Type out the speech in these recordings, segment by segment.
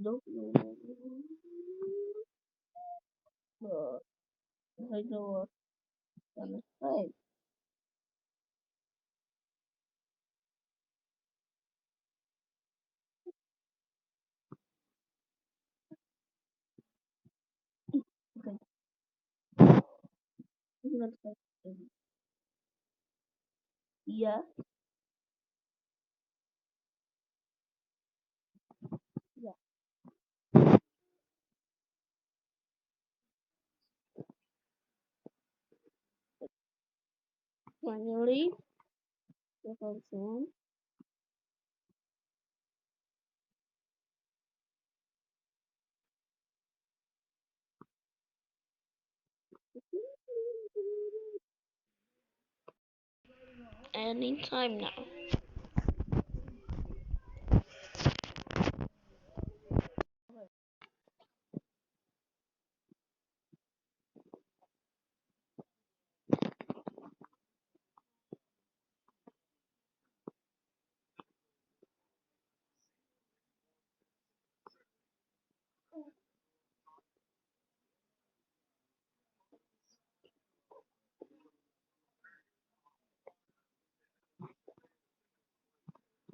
Don't know. I go on the side. Okay, let's go. Yeah, yeah. Finally, the first one. Anytime now.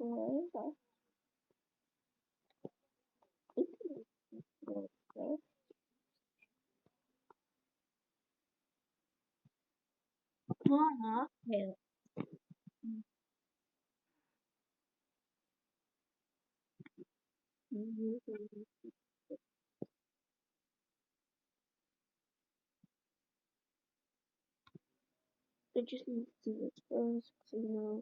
Where is that? Okay. Mama, okay. I just need to do this first, so you know.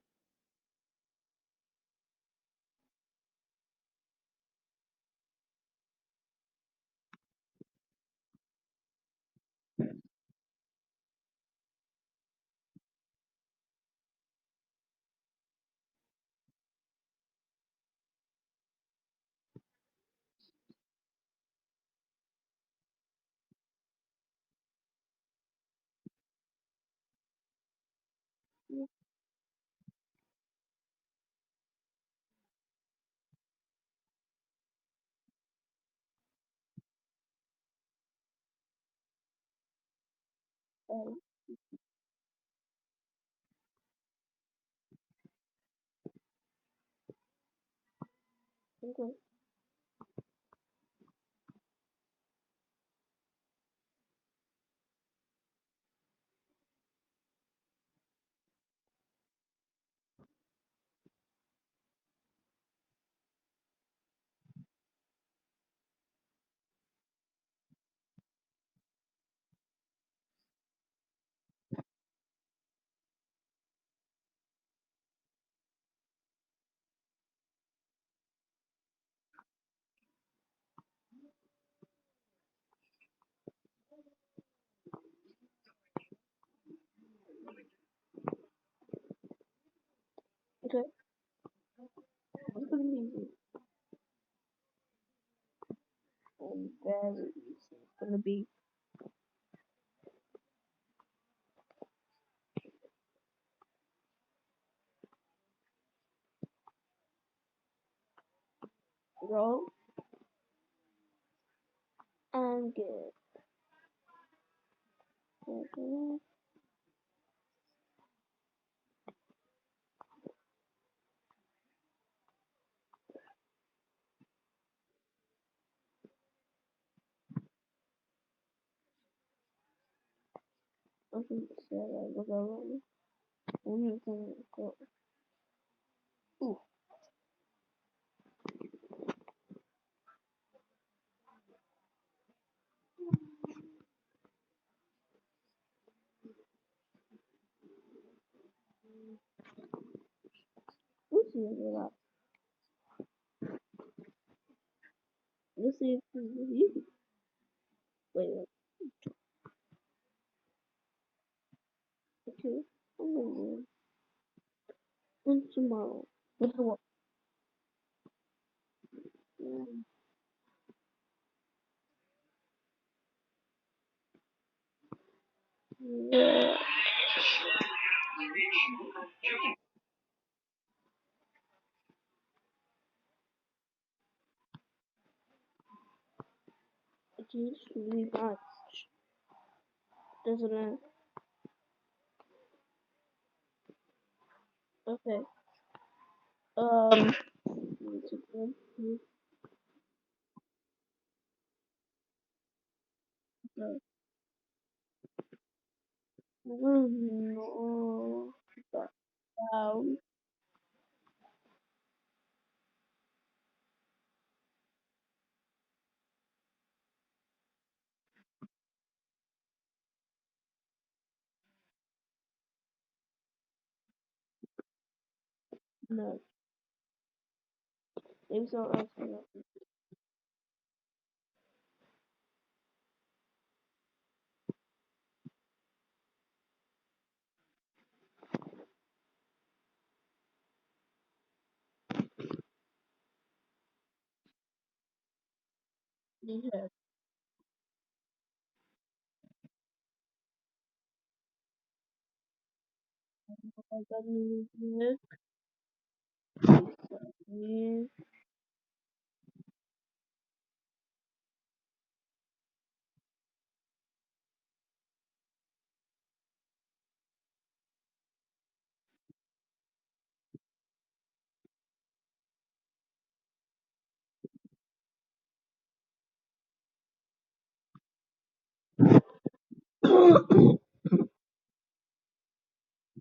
Okay. Okay. Okay. It's gonna be easy. Very easy. It's gonna be roll and get. Okay. I think it's I was already. We're gonna go. Ooh. Let's see if it up. Let's see if it's easy. Wait. Okay. I'm gonna do one tomorrow. With the what? Yeah. It's really much, doesn't it? Okay. Um. No. Down. No. Maybe someone else can help me. Yeah. I got music. Yeah.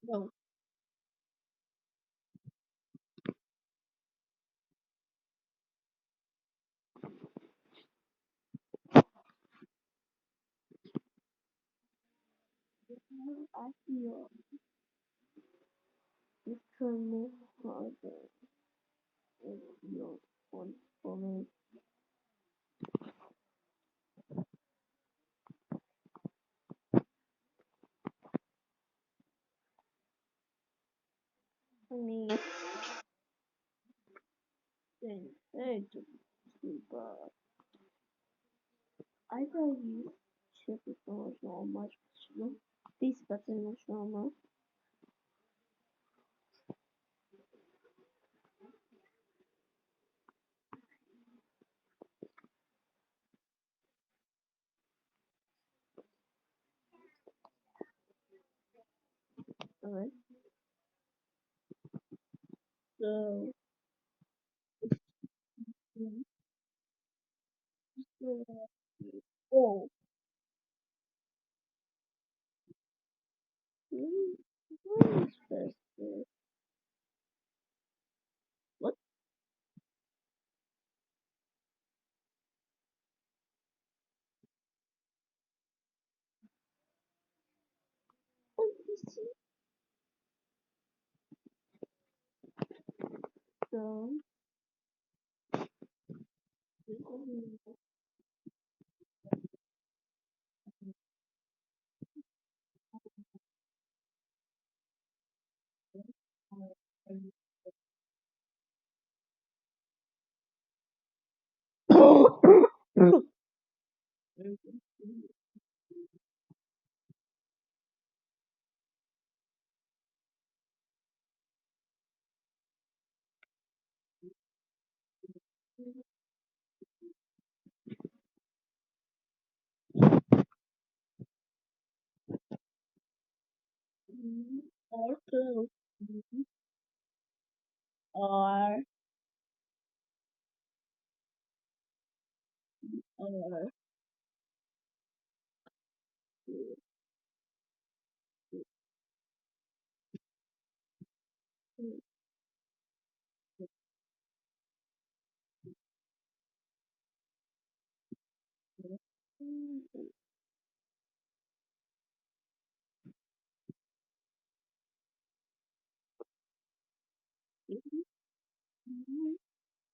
No. I feel it's kind of harder if you want for me. I mean, they do, but I can use typical normal special. This button is normal. Alright. So, mm, so, oh, what is first? What is this? So, also, or, or,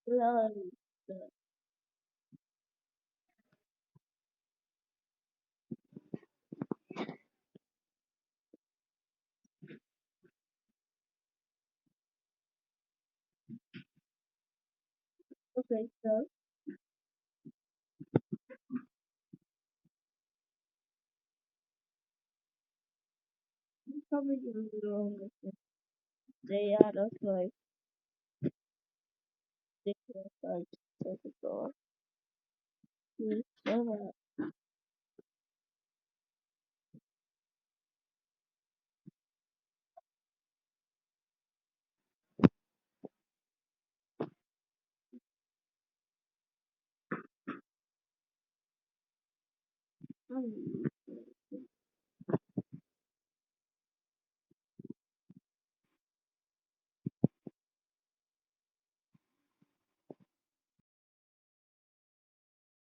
love. Okay, so, probably gonna be wrong with this. They are just like, they can't like, take the door. So, I don't know.